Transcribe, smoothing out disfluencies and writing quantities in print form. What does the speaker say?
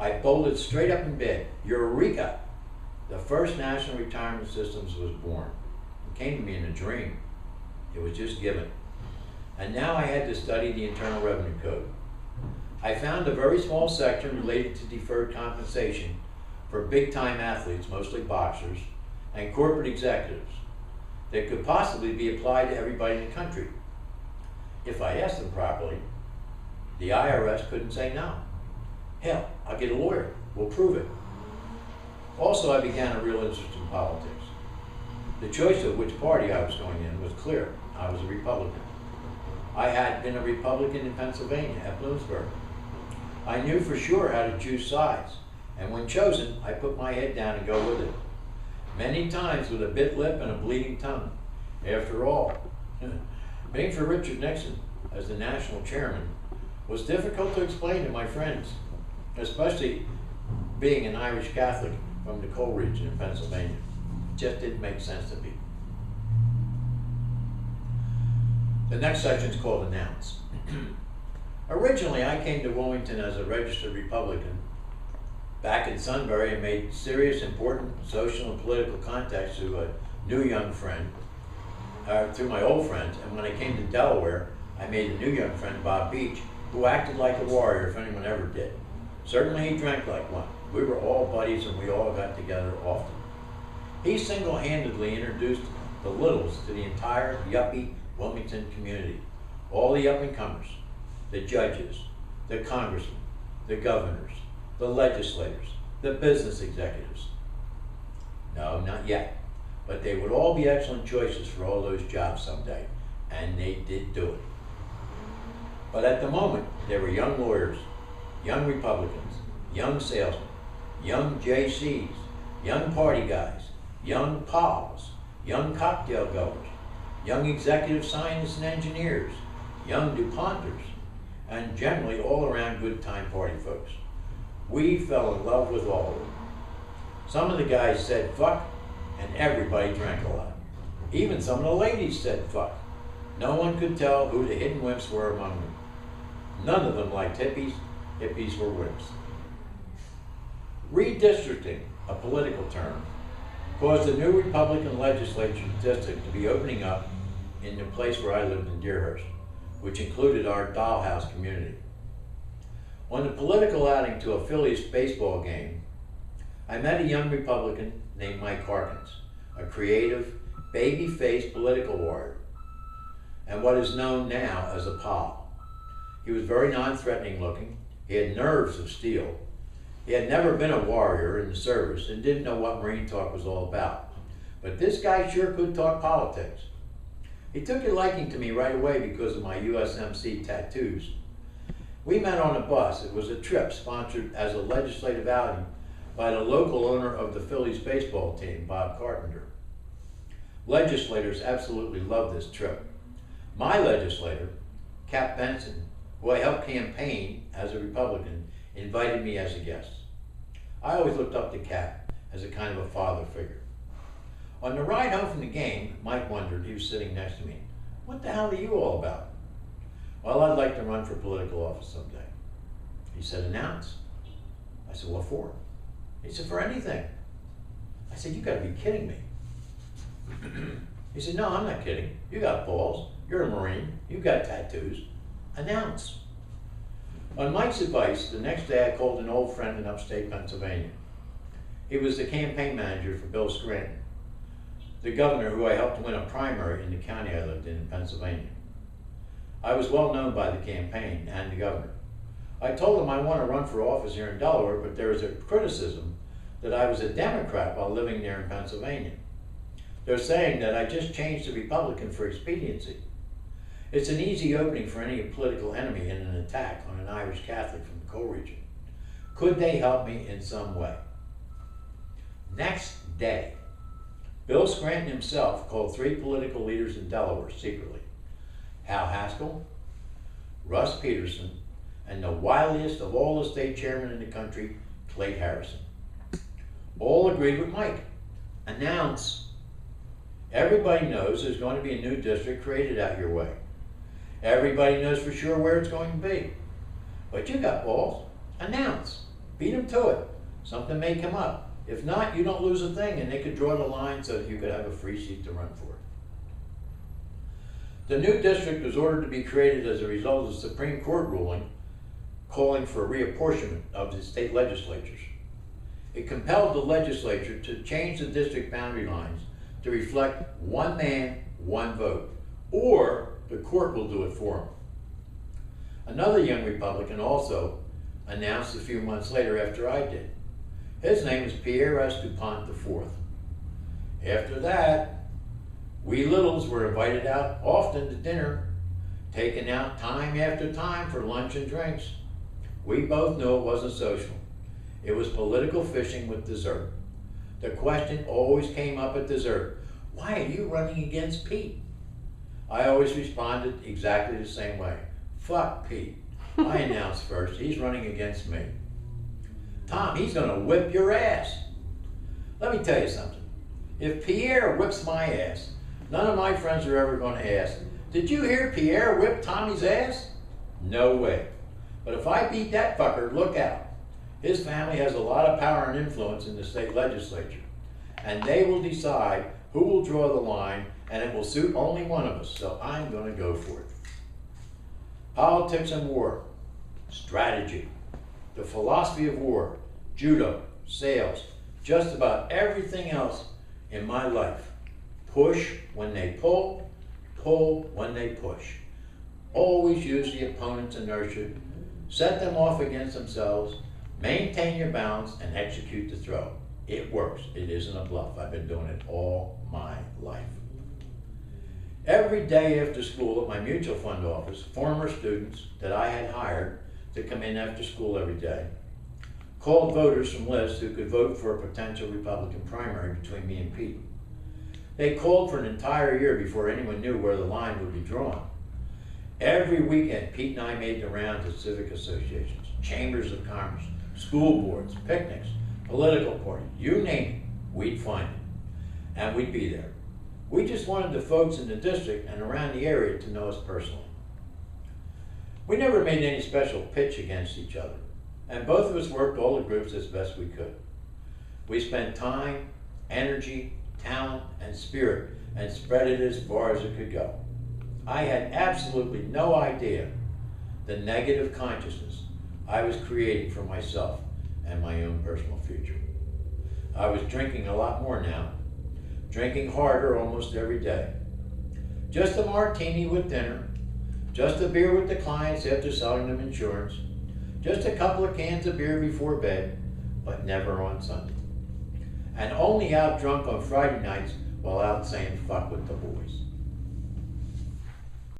I bolted straight up in bed. Eureka! The first national retirement systems was born. It came to me in a dream. It was just given. And now I had to study the Internal Revenue Code. I found a very small section related to deferred compensation for big-time athletes, mostly boxers, and corporate executives that could possibly be applied to everybody in the country. If I asked them properly, the IRS couldn't say no. Hell, I'll get a lawyer. We'll prove it. Also, I began a real interest in politics. The choice of which party I was going in was clear. I was a Republican. I had been a Republican in Pennsylvania at Bloomsburg. I knew for sure how to choose sides, and when chosen, I put my head down and go with it. Many times with a bit lip and a bleeding tongue. After all, being for Richard Nixon as the national chairman was difficult to explain to my friends, especially being an Irish Catholic from the coal region in Pennsylvania. It just didn't make sense to me. The next section is called Announce. Originally, I came to Wilmington as a registered Republican back in Sunbury and made serious, important social and political contacts through a new young friend, through my old friends. And when I came to Delaware, I made a new young friend, Bob Beach, who acted like a warrior if anyone ever did. Certainly he drank like one. We were all buddies and we all got together often. He single-handedly introduced the Littles to the entire yuppie Wilmington community. All the up-and-comers, the judges, the congressmen, the governors, the legislators, the business executives. No, not yet. But they would all be excellent choices for all those jobs someday, and they did do it. But at the moment, they were young lawyers, young Republicans, young salesmen, young JCs, young party guys, young pals, young cocktail goers, young executive scientists and engineers, young DuPonters, and generally all around good time party folks. We fell in love with all of them. Some of the guys said fuck, and everybody drank a lot. Even some of the ladies said fuck. No one could tell who the hidden wimps were among them. None of them liked hippies. Hippies were wimps. Redistricting, a political term, caused the new Republican legislature district to be opening up in the place where I lived in Deerhurst, which included our dollhouse community. On the political outing to a Phillies baseball game, I met a young Republican named Mike Harkins, a creative, baby-faced political warrior, and what is known now as a pal. He was very non-threatening looking. He had nerves of steel. He had never been a warrior in the service and didn't know what Marine talk was all about. But this guy sure could talk politics. He took a liking to me right away because of my USMC tattoos. We met on a bus. It was a trip sponsored as a legislative outing by the local owner of the Phillies baseball team, Bob Carpenter. Legislators absolutely loved this trip. My legislator, Cap Benson, who I helped campaign as a Republican, invited me as a guest. I always looked up to Cap as a kind of a father figure. On the ride home from the game, Mike wondered, he was sitting next to me, what the hell are you all about? Well, I'd like to run for political office someday. He said, announce. I said, what for? He said, for anything. I said, you gotta be kidding me. He said, no, I'm not kidding. You got balls. You're a Marine. You've got tattoos. Announce. On Mike's advice, the next day I called an old friend in upstate Pennsylvania. He was the campaign manager for Bill Scranton, the governor who I helped win a primary in the county I lived in Pennsylvania. I was well known by the campaign and the governor. I told him I want to run for office here in Delaware, but there was a criticism that I was a Democrat while living there in Pennsylvania. They're saying that I just changed to Republican for expediency. It's an easy opening for any political enemy in an attack on an Irish Catholic from the coal region. Could they help me in some way? Next day, Bill Scranton himself called 3 political leaders in Delaware secretly. Hal Haskell, Russ Peterson, and the wiliest of all the state chairmen in the country, Clayton Harrison. All agreed with Mike. Announce. Everybody knows there's going to be a new district created out your way. Everybody knows for sure where it's going to be. But you got balls. Announce. Beat them to it. Something may come up. If not, you don't lose a thing, and they could draw the line so that you could have a free seat to run for. The new district was ordered to be created as a result of the Supreme Court ruling calling for reapportionment of the state legislatures. It compelled the legislature to change the district boundary lines to reflect one man, one vote, or the court will do it for him. Another young Republican also announced a few months later after I did. His name is Pierre S. DuPont IV. After that, we littles were invited out often to dinner, taken out time after time for lunch and drinks. We both knew it wasn't social. It was political fishing with dessert. The question always came up at dessert, why are you running against Pete? I always responded exactly the same way. Fuck Pete. I announced first, he's running against me. Tom, he's gonna whip your ass. Let me tell you something. If Pierre whips my ass, none of my friends are ever gonna ask, did you hear Pierre whip Tommy's ass? No way. But if I beat that fucker, look out. His family has a lot of power and influence in the state legislature, and they will decide who will draw the line, and it will suit only one of us, so I'm gonna go for it. Politics and war, strategy, the philosophy of war, judo, sales, just about everything else in my life. Push when they pull, pull when they push. Always use the opponent's inertia, set them off against themselves, maintain your balance, and execute the throw. It works. It isn't a bluff. I've been doing it all my life. Every day after school at my mutual fund office, former students that I had hired to come in after school every day called voters from lists who could vote for a potential Republican primary between me and Pete. They called for an entire year before anyone knew where the line would be drawn. Every weekend, Pete and I made the rounds at civic associations, chambers of commerce, school boards, picnics, political parties, you name it, we'd find it, and we'd be there. We just wanted the folks in the district and around the area to know us personally. We never made any special pitch against each other, and both of us worked all the groups as best we could. We spent time, energy, talent, and spirit and spread it as far as it could go. I had absolutely no idea the negative consciousness I was creating for myself and my own personal future. I was drinking a lot more now, drinking harder almost every day. Just a martini with dinner, just a beer with the clients after selling them insurance, just a couple of cans of beer before bed, but never on Sunday. And only out drunk on Friday nights while out saying fuck with the boys.